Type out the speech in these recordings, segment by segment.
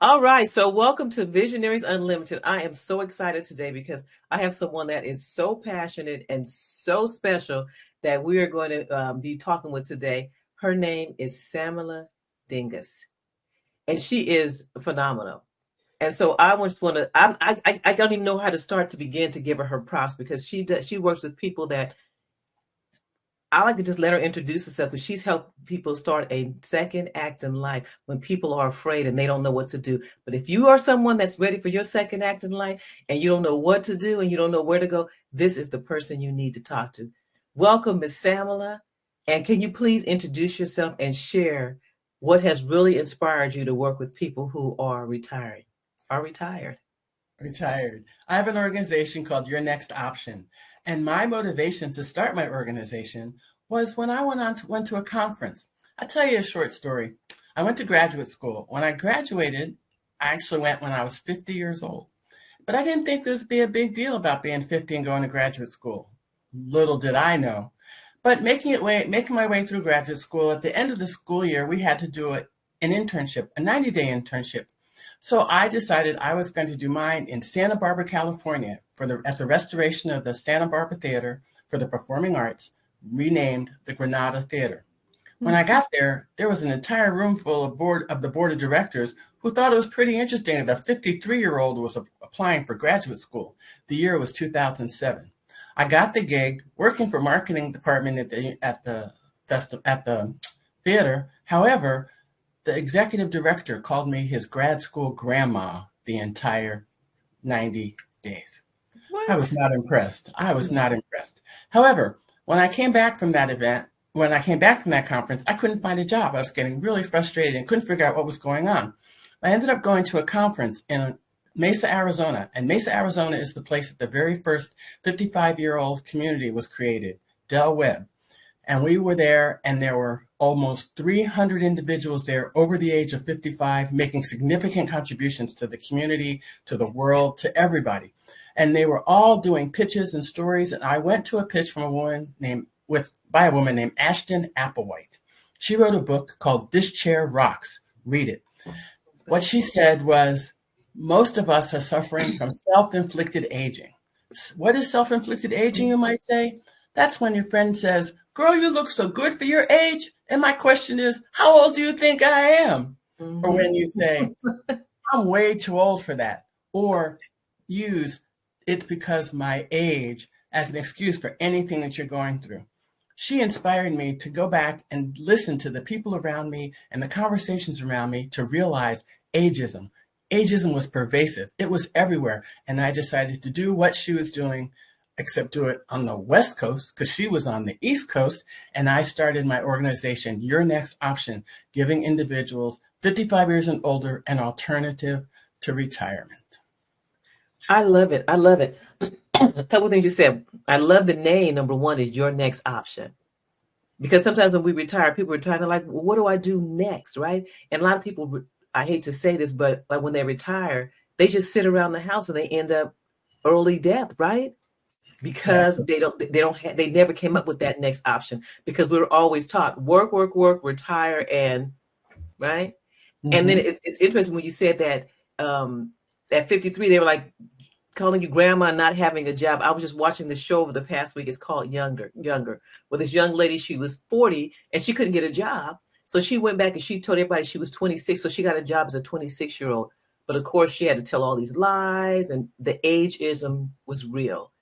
All right, so welcome to Visionaries Unlimited. I am so excited today because I have someone that is so passionate and so special that we are going to be talking with today. Her name is Samela Dingus, and she is phenomenal. And so I just want to, I don't even know how to start to begin to give her props because she works with people that I like to just let her introduce herself because she's helped people start a second act in life when people are afraid and they don't know what to do. But if you are someone that's ready for your second act in life and you don't know what to do and you don't know where to go, this is the person you need to talk to. Welcome, Miss Samela. And can you please introduce yourself and share what has really inspired you to work with people who are retiring, are retired? Retired. I have an organization called Your Next Option. And my motivation to start my organization was when I went to a conference. I'll tell you a short story. I went to graduate school. When I graduated, I actually went when I was 50 years old. But I didn't think there would be a big deal about being 50 and going to graduate school. Little did I know. But making my way through graduate school, at the end of the school year, we had to do an internship, a 90-day internship. So I decided I was going to do mine in Santa Barbara, California, at the restoration of the Santa Barbara Theater for the Performing Arts, renamed the Granada Theater. When I got there, there was an entire room full of the board of directors who thought it was pretty interesting that a 53-year-old was applying for graduate school. The year was 2007. I got the gig working for marketing department at the theater. However, the executive director called me his grad school grandma the entire 90 days. What? I was not impressed. However, when I came back from that conference, I couldn't find a job. I was getting really frustrated and couldn't figure out what was going on. I ended up going to a conference in Mesa, Arizona. And Mesa, Arizona is the place that the very first 55-year-old community was created, Del Webb. And we were there, and there were almost 300 individuals there over the age of 55, making significant contributions to the community, to the world, to everybody. And they were all doing pitches and stories. And I went to a pitch from by a woman named Ashton Applewhite. She wrote a book called This Chair Rocks. Read it. What she said was, most of us are suffering from self-inflicted aging. What is self-inflicted aging, you might say? That's when your friend says, girl, you look so good for your age. And my question is, how old do you think I am? Mm-hmm. Or when you say, I'm way too old for that. Or use it's because my age as an excuse for anything that you're going through. She inspired me to go back and listen to the people around me and the conversations around me to realize ageism. Ageism was pervasive. It was everywhere. And I decided to do what she was doing, except do it on the West Coast because she was on the East Coast. And I started my organization, Your Next Option, giving individuals 55 years and older an alternative to retirement. I love it. I love it. A couple of things you said. I love the name. Number one is Your Next Option. Because sometimes when we retire, people retire, they're like, well, what do I do next, right? And a lot of people, I hate to say this, but like when they retire, they just sit around the house and they end up early death, right? Because they never came up with that next option because we were always taught work, retire, and right. Mm-hmm. And then it's interesting when you said that at 53, they were like calling you grandma, not having a job. I was just watching this show over the past week. It's called Younger. Well, this young lady, she was 40 and she couldn't get a job. So she went back and she told everybody she was 26. So she got a job as a 26-year-old. But of course, she had to tell all these lies and the ageism was real.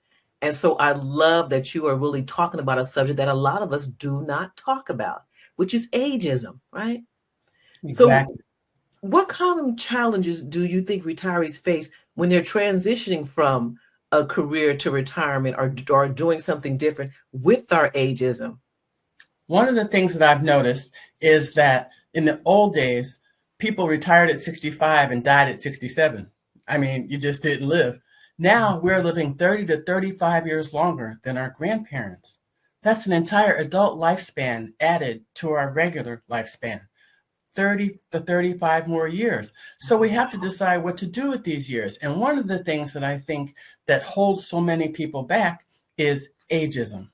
And so I love that you are really talking about a subject that a lot of us do not talk about, which is ageism, right? Exactly. So what common challenges do you think retirees face when they're transitioning from a career to retirement or doing something different with our ageism? One of the things that I've noticed is that in the old days, people retired at 65 and died at 67. I mean, you just didn't live. Now we're living 30 to 35 years longer than our grandparents. That's an entire adult lifespan added to our regular lifespan, 30 to 35 more years. So we have to decide what to do with these years. And one of the things that I think that holds so many people back is ageism.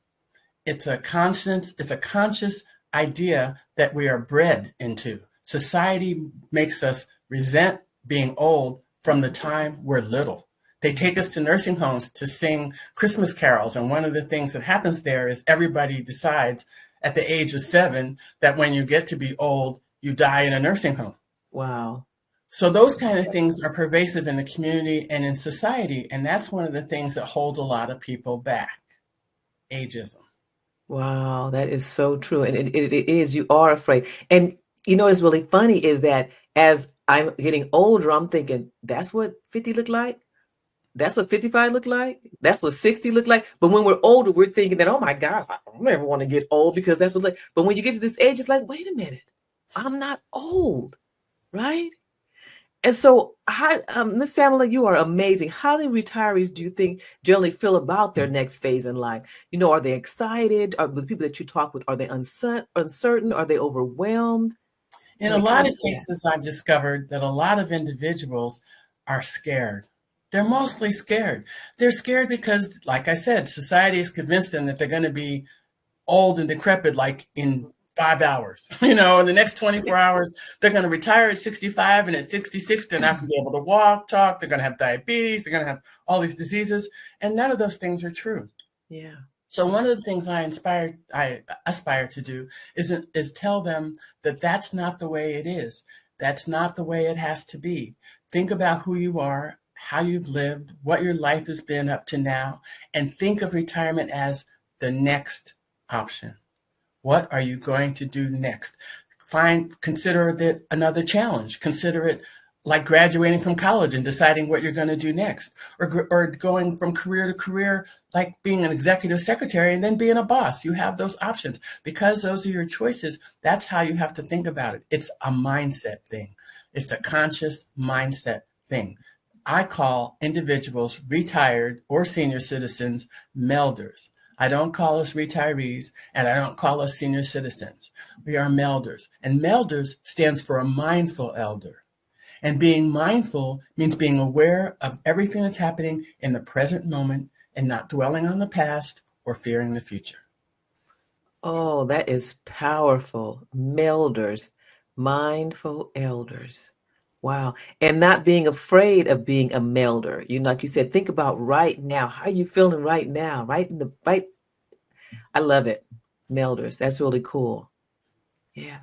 It's a conscious idea that we are bred into. Society makes us resent being old from the time we're little. They take us to nursing homes to sing Christmas carols. And one of the things that happens there is everybody decides at the age of 7 that when you get to be old, you die in a nursing home. Wow. So those kind of things are pervasive in the community and in society. And that's one of the things that holds a lot of people back, ageism. Wow, that is so true. And it is, you are afraid. And you know what's really funny is that as I'm getting older, I'm thinking, that's what 50 look like? That's what 55 look like? That's what 60 look like? But when we're older, we're thinking that, oh my God, I don't ever want to get old because that's what like, but when you get to this age, it's like, wait a minute, I'm not old, right? And so, how, Miss Samela, you are amazing. How do retirees, do you think, generally feel about their next phase in life? You know, are they excited? Are the people that you talk with, are they uncertain? Are they overwhelmed? In a Like, how lot would you of say that? cases, I've discovered that a lot of individuals are scared. They're mostly scared. They're scared because, like I said, society has convinced them that they're going to be old and decrepit like in 5 hours. You know, in the next 24 hours, they're going to retire at 65, and at 66, they're not going to be able to walk, talk. They're going to have diabetes. They're going to have all these diseases. And none of those things are true. Yeah. So one of the things I aspire to do is tell them that that's not the way it is. That's not the way it has to be. Think about who you are, how you've lived, what your life has been up to now, and think of retirement as the next option. What are you going to do next? Consider it another challenge. Consider it like graduating from college and deciding what you're going to do next, or going from career to career, like being an executive secretary and then being a boss. You have those options because those are your choices. That's how you have to think about it. It's a mindset thing. It's a conscious mindset thing. I call individuals, retired or senior citizens, melders. I don't call us retirees and I don't call us senior citizens. We are melders. And melders stands for a mindful elder. And being mindful means being aware of everything that's happening in the present moment and not dwelling on the past or fearing the future. Oh, that is powerful. Melders, mindful elders. Wow. And not being afraid of being a melder. You know, like you said, think about right now. How are you feeling right now? Right in the right. I love it. Melders. That's really cool. Yeah.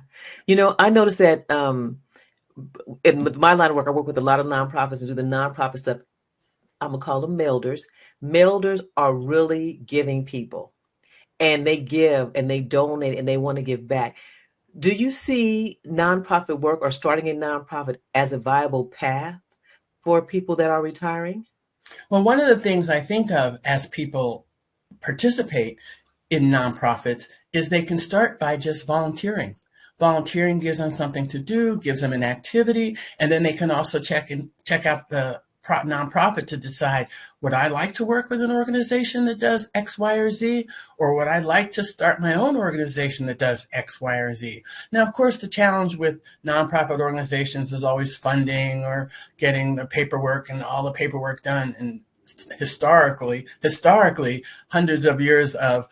You know, I noticed that in my line of work, I work with a lot of nonprofits and do the nonprofit stuff. I'm gonna call them melders. Melders are really giving people, and they give and they donate and they want to give back. Do you see nonprofit work or starting a nonprofit as a viable path for people that are retiring? Well, one of the things I think of as people participate in nonprofits is they can start by just volunteering. Volunteering gives them something to do, gives them an activity, and then they can also check out the nonprofit to decide, would I like to work with an organization that does X, Y, or Z, or would I like to start my own organization that does X, Y, or Z? Now, of course, the challenge with nonprofit organizations is always funding or getting the paperwork and all the paperwork done. And historically, hundreds of years of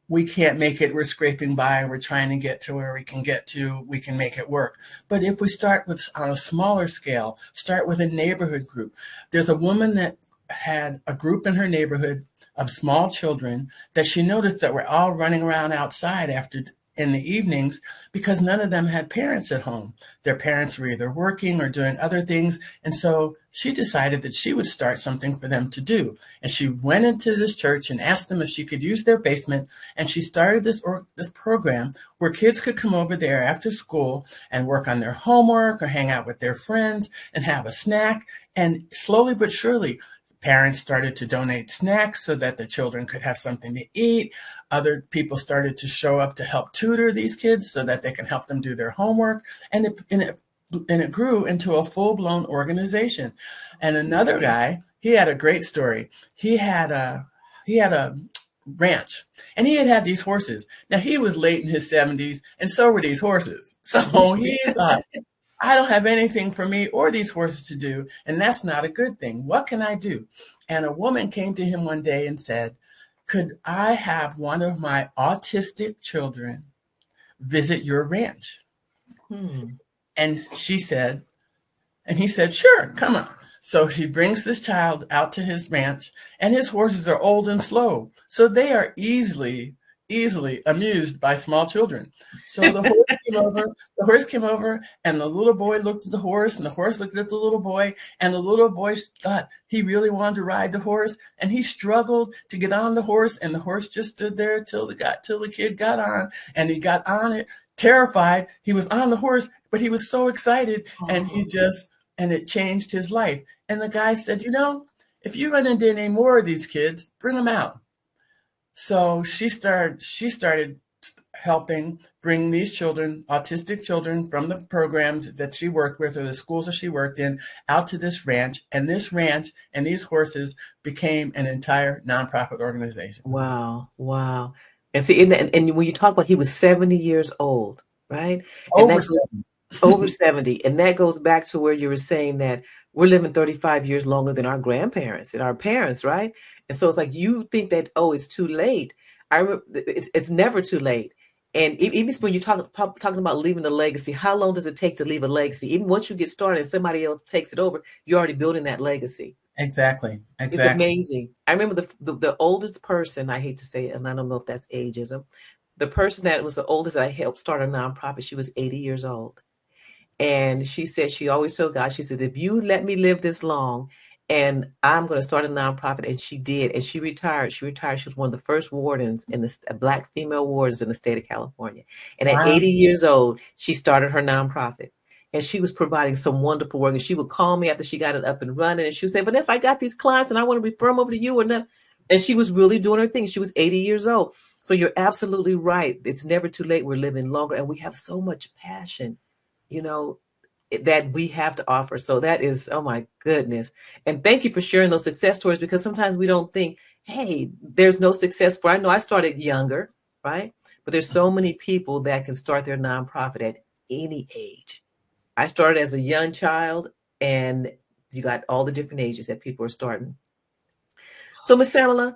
we can't make it, we're scraping by, we're trying to get to where we can get to, we can make it work. But if we start with on a smaller scale, start with a neighborhood group. There's a woman that had a group in her neighborhood of small children that she noticed that were all running around outside after in the evenings because none of them had parents at home. Their parents were either working or doing other things. And so she decided that she would start something for them to do. And she went into this church and asked them if she could use their basement. And she started this program where kids could come over there after school and work on their homework or hang out with their friends and have a snack. And slowly but surely, parents started to donate snacks so that the children could have something to eat. Other people started to show up to help tutor these kids so that they can help them do their homework. And it grew into a full-blown organization. And another guy, he had a great story. He had a ranch, and he had these horses. Now he was late in his 70s, and so were these horses. So he thought, I don't have anything for me or these horses to do, and that's not a good thing. What can I do? And a woman came to him one day and said, could I have one of my autistic children visit your ranch? Hmm. And she said, And he said, sure, come on. So he brings this child out to his ranch, and his horses are old and slow. So they are easily amused by small children. So the horse came over, and the little boy looked at the horse, and the horse looked at the little boy, and the little boy thought he really wanted to ride the horse, and he struggled to get on the horse, and the horse just stood there till the kid got on, and he got on it, terrified. He was on the horse, but he was so excited, and it changed his life. And the guy said, if you run into any more of these kids, bring them out. So she started helping bring these children, autistic children from the programs that she worked with or the schools that she worked in, out to this ranch. And this ranch and these horses became an entire nonprofit organization. Wow, wow. And see, and when you talk about he was 70 years old, right? And Over that goes seven. over 70. And that goes back to where you were saying that we're living 35 years longer than our grandparents and our parents, right? And so it's like you think that, oh, it's too late. I remember it's never too late. And even when you talking about leaving a legacy, how long does it take to leave a legacy? Even once you get started and somebody else takes it over, you're already building that legacy. Exactly. It's Exactly. amazing. I remember the oldest person, I hate to say it, and I don't know if that's ageism. The person that was the oldest that I helped start a nonprofit, she was 80 years old. And she said she always told God, she says, if you let me live this long, and I'm going to start a nonprofit. And she did. And she retired. She retired. She was one of the first wardens in the Black female wardens in the state of California. And at Wow. 80 years old, she started her nonprofit. And she was providing some wonderful work. And she would call me after she got it up and running. And she would say, Vanessa, I got these clients and I want to refer them over to you. And she was really doing her thing. She was 80 years old. So you're absolutely right. It's never too late. We're living longer. And we have so much passion, you know, that we have to offer. So that is, oh my goodness. And thank you for sharing those success stories, because sometimes we don't think, hey, there's no success for, I know I started younger, right? But there's so many people that can start their nonprofit at any age. I started as a young child, and you got all the different ages that people are starting. So Miss Samela,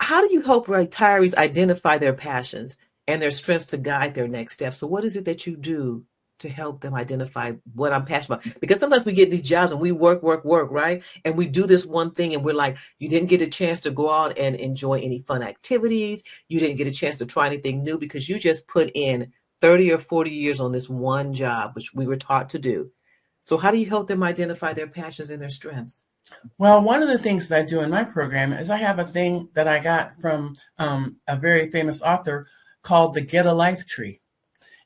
how do you help retirees identify their passions and their strengths to guide their next steps? So what is it that you do to help them identify what I'm passionate about? Because sometimes we get these jobs and we work, right? And we do this one thing and we're like, you didn't get a chance to go out and enjoy any fun activities. You didn't get a chance to try anything new because you just put in 30 or 40 years on this one job, which we were taught to do. So how do you help them identify their passions and their strengths? Well, one of the things that I do in my program is I have a thing that I got from a very famous author called the Get a Life Tree.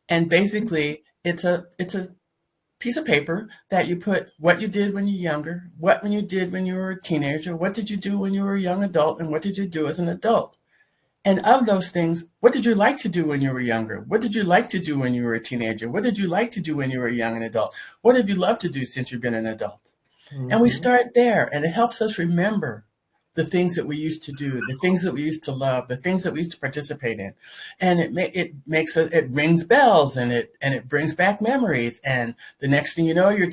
And basically, it's a piece of paper that you put what you did when you're younger, what when you did when you were a teenager, what did you do when you were a young adult, and what did you do as an adult. And of those things, what did you like to do when you were younger? What did you like to do when you were a teenager? What did you like to do when you were a young and adult? What have you loved to do since you've been an adult? And we Mm-hmm. start there, and it helps us remember the things that we used to do, the things that we used to love, the things that we used to participate in, and it rings bells, and it brings back memories. And the next thing you know, you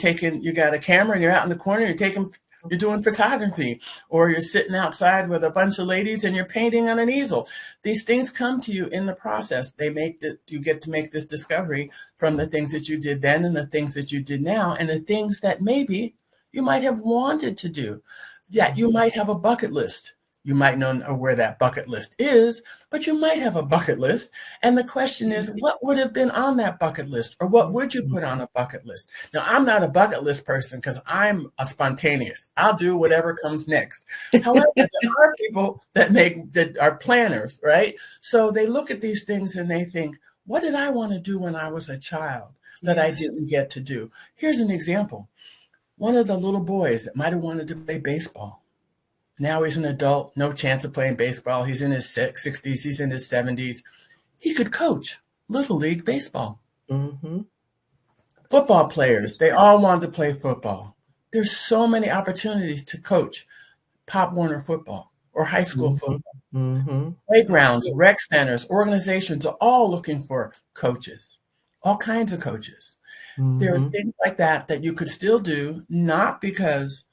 got a camera, and you're out in the corner, you're doing photography, or you're sitting outside with a bunch of ladies and you're painting on an easel. These things come to you in the process. You get to make this discovery from the things that you did then and the things that you did now, and the things that maybe you might have wanted to do. Yeah, you might have a bucket list. You might not know where that bucket list is, but you might have a bucket list. And the question is, what would have been on that bucket list? Or what would you put on a bucket list? Now, I'm not a bucket list person because I'm a spontaneous. I'll do whatever comes next. However, there are people that are planners, right? So they look at these things and they think, what did I want to do when I was a child that I Yeah. didn't get to do? Here's an example. One of the little boys that might have wanted to play baseball. Now he's an adult, no chance of playing baseball. He's in his 60s, he's in his 70s. He could coach Little League baseball. Mm-hmm. Football players, they all wanted to play football. There's so many opportunities to coach Pop Warner football or high school Mm-hmm. football. Mm-hmm. Playgrounds, rec centers, organizations are all looking for coaches, all kinds of coaches. There's Mm-hmm. things like that you could still do, not because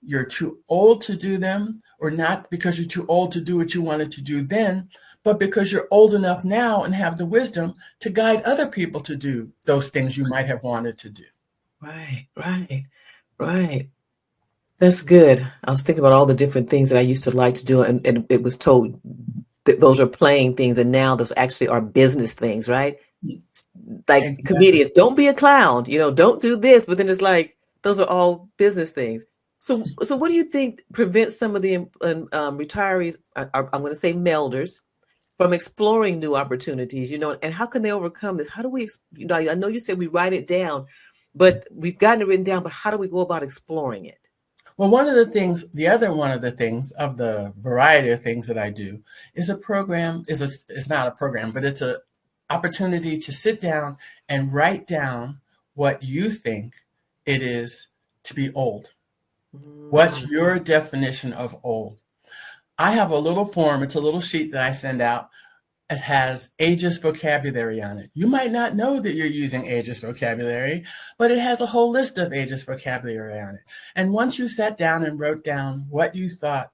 you're too old to do them, or not because you're too old to do what you wanted to do then, but because you're old enough now and have the wisdom to guide other people to do those things you might have wanted to do. Right, right, right. That's good. I was thinking about all the different things that I used to like to do, and it was told that those are playing things, and now those actually are business things, right? Like Exactly. comedians, don't be a clown, don't do this, but then it's like those are all business things. So what do you think prevents some of the retirees, I'm going to say melders, from exploring new opportunities, and how can they overcome this? How do we, I know you said we write it down, but we've gotten it written down, but how do we go about exploring it? Well, one of the things, the other one of the things of the variety of things that I do is a program, it's not a program, but it's a opportunity to sit down and write down what you think it is to be old. What's Mm, your definition of old? I have a little form, it's a little sheet that I send out. It has ageist vocabulary on it. You might not know that you're using ageist vocabulary, but it has a whole list of ageist vocabulary on it. And once you sat down and wrote down what you thought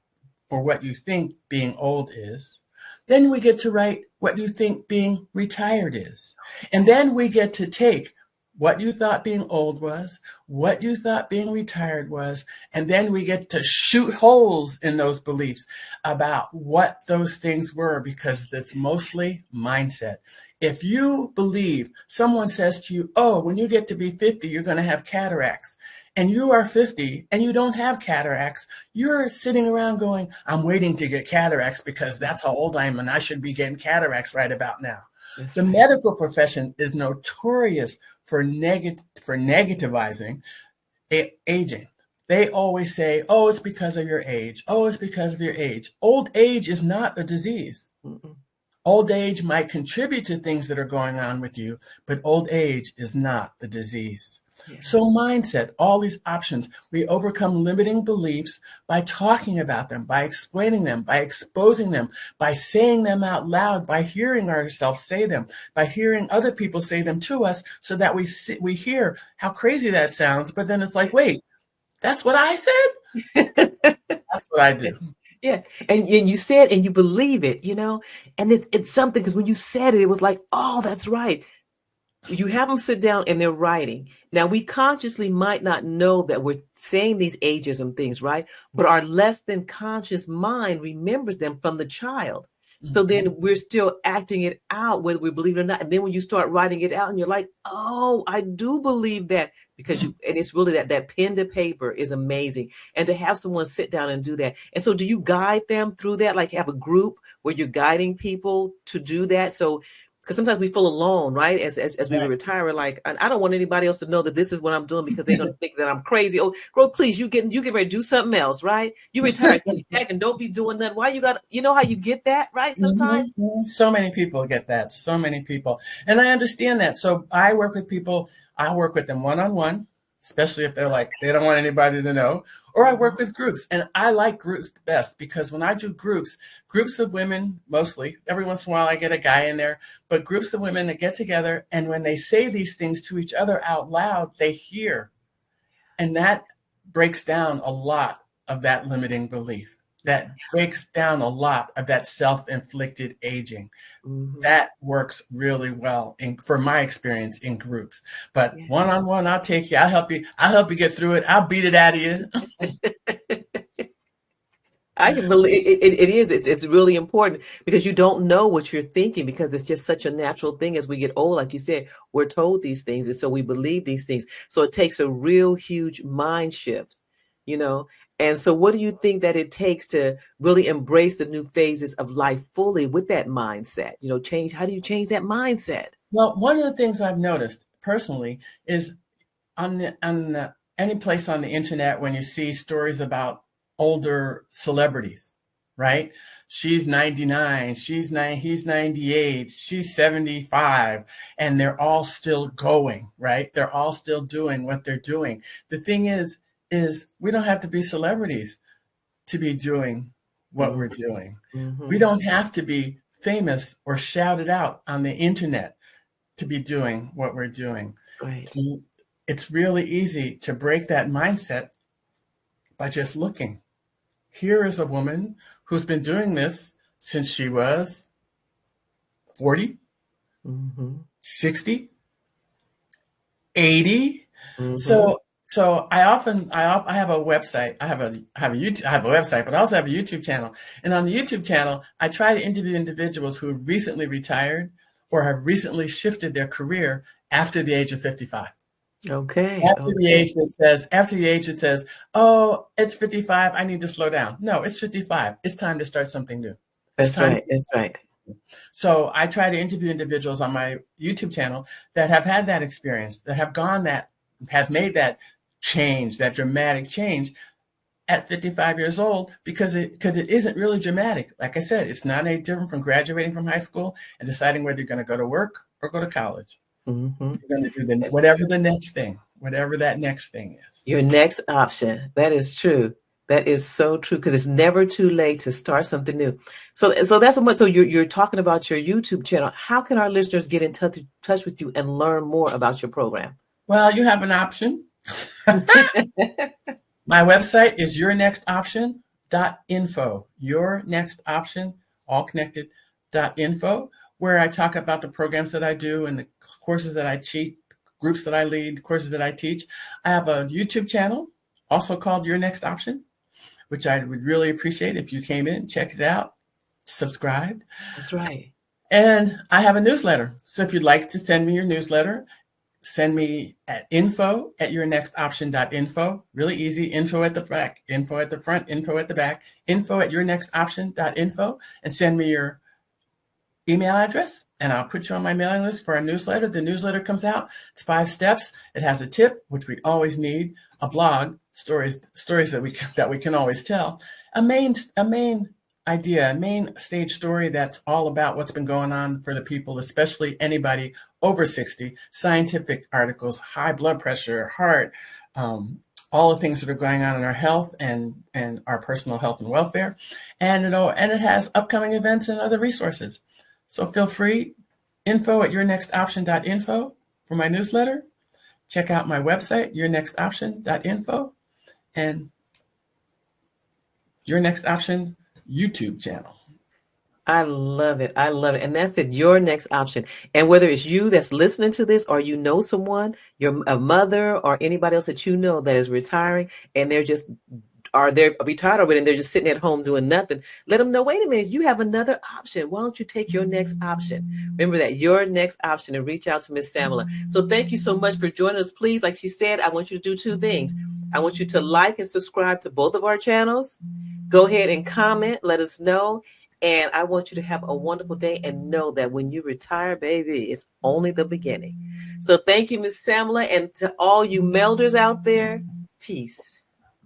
or what you think being old is, then we get to write what you think being retired is. And then we get to take what you thought being old was, what you thought being retired was, and then we get to shoot holes in those beliefs about what those things were because it's mostly mindset. If you believe someone says to you, oh, when you get to be 50, you're going to have cataracts, and you are 50 and you don't have cataracts, you're sitting around going, I'm waiting to get cataracts because that's how old I am and I should be getting cataracts right about now. that's The right. medical profession is notorious for negativizing aging. They always say, oh, it's because of your age. Oh, it's because of your age. Old age is not a disease. Mm-mm. Old age might contribute to things that are going on with you, but old age is not the disease. Yeah. So, mindset, all these options, we overcome limiting beliefs by talking about them, by explaining them, by exposing them, by saying them out loud, by hearing ourselves say them, by hearing other people say them to us, so that we hear how crazy that sounds. But then it's like, wait, that's what I said? That's what I do. Yeah, and you said and you believe it, and it's something because when you said it, it was like, oh, that's right. You have them sit down and they're writing. Now, we consciously might not know that we're saying these ageism things, right? But our less than conscious mind remembers them from the child. So Mhm. then we're still acting it out, whether we believe it or not. And then when you start writing it out and you're like, oh, I do believe that and it's really that pen to paper is amazing. And to have someone sit down and do that. And so do you guide them through that? Like have a group where you're guiding people to do that? So because sometimes we feel alone, right? As we Right. retire, we're like, I don't want anybody else to know that this is what I'm doing because they're gonna think that I'm crazy. Oh, girl, please, you get ready to do something else, right? You retire, sit back and don't be doing nothing. Why you got? You know how you get that, right? Sometimes. So many people get that. So many people. And I understand that. So I work with people, I work with them one on one, especially if they're like, they don't want anybody to know. Or I Mhm. work with groups. And I like groups best because when I do groups of women mostly, every once in a while I get a guy in there, but groups of women that get together and when they say these things to each other out loud, they hear. And that breaks down a lot of that limiting belief. That breaks down a lot of that self-inflicted aging. Mhm. That works really well for my experience in groups. But Yeah. one on one, I'll take you. I'll help you. I'll help you get through it. I'll beat it out of you. I can believe it is. It's really important because you don't know what you're thinking because it's just such a natural thing as we get old. Like you said, we're told these things, and so we believe these things. So it takes a real huge mind shift, you know. And so, what do you think that it takes to really embrace the new phases of life fully with that mindset? Change. How do you change that mindset? Well, one of the things I've noticed personally is any place on the internet when you see stories about older celebrities, right? She's 99, he's 98, she's 75, and they're all still going, right? They're all still doing what they're doing. The thing is we don't have to be celebrities to be doing what we're doing. We Mm-hmm. don't have to be famous or shouted out on the internet to be doing what we're doing. Right. It's really easy to break that mindset by just looking. Here is a woman who's been doing this since she was 40, Mm-hmm. 60, 80. Mm-hmm. So I have a website. I have a YouTube. I have a website, but I also have a YouTube channel. And on the YouTube channel, I try to interview individuals who have recently retired or have recently shifted their career after the age of 55. Okay. Okay. After the age that says, oh, it's 55, I need to slow down. No, it's 55. It's time to start something new. It's That's time. right. That's right. So I try to interview individuals on my YouTube channel that have had that experience, that have made that change, that dramatic change at 55 years old, because it isn't really dramatic. Like I said, it's not any different from graduating from high school and deciding whether you're going to go to work or go to college. Mm-hmm. You're going to do whatever that next thing is. Your next option. That is true. That is so true because it's never too late to start something new. So that's what. So you're talking about your YouTube channel. How can our listeners get in touch with you and learn more about your program? Well, you have an option. My website is yournextoption.info. Yournextoption, all connected, .info, where I talk about the programs that I do and the courses that I teach, groups that I lead, courses that I teach. I have a YouTube channel, also called Your Next Option, which I would really appreciate if you came in, checked it out, subscribed. That's right. And I have a newsletter. So if you'd like to send me your newsletter, send me at info@yournextoption.info. Really easy. Info at the back, info at the front, info at the back, info@yournextoption.info, and send me your email address, and I'll put you on my mailing list for a newsletter. The newsletter comes out. It's 5 steps. It has a tip, which we always need, a blog, stories that we can always tell, a main idea, a main stage story that's all about what's been going on for the people, especially anybody over 60, scientific articles, high blood pressure, heart, all the things that are going on in our health and our personal health and welfare. And it has upcoming events and other resources. So feel free, info@yournextoption.info for my newsletter. Check out my website, yournextoption.info, and Your Next Option YouTube channel. I love it. I love it. And that's it, your next option. And whether it's you that's listening to this or you know someone, a mother or anybody else that you know that is retiring and they're retired already and they're just sitting at home doing nothing, let them know, wait a minute, you have another option. Why don't you take your next option? Remember that, your next option, and reach out to Miss Samela. So thank you so much for joining us. Please, like she said, I want you to do 2 things. I want you to like and subscribe to both of our channels. Go ahead and comment, let us know. And I want you to have a wonderful day and know that when you retire, baby, it's only the beginning. So thank you, Miss Samela, and to all you melders out there, peace.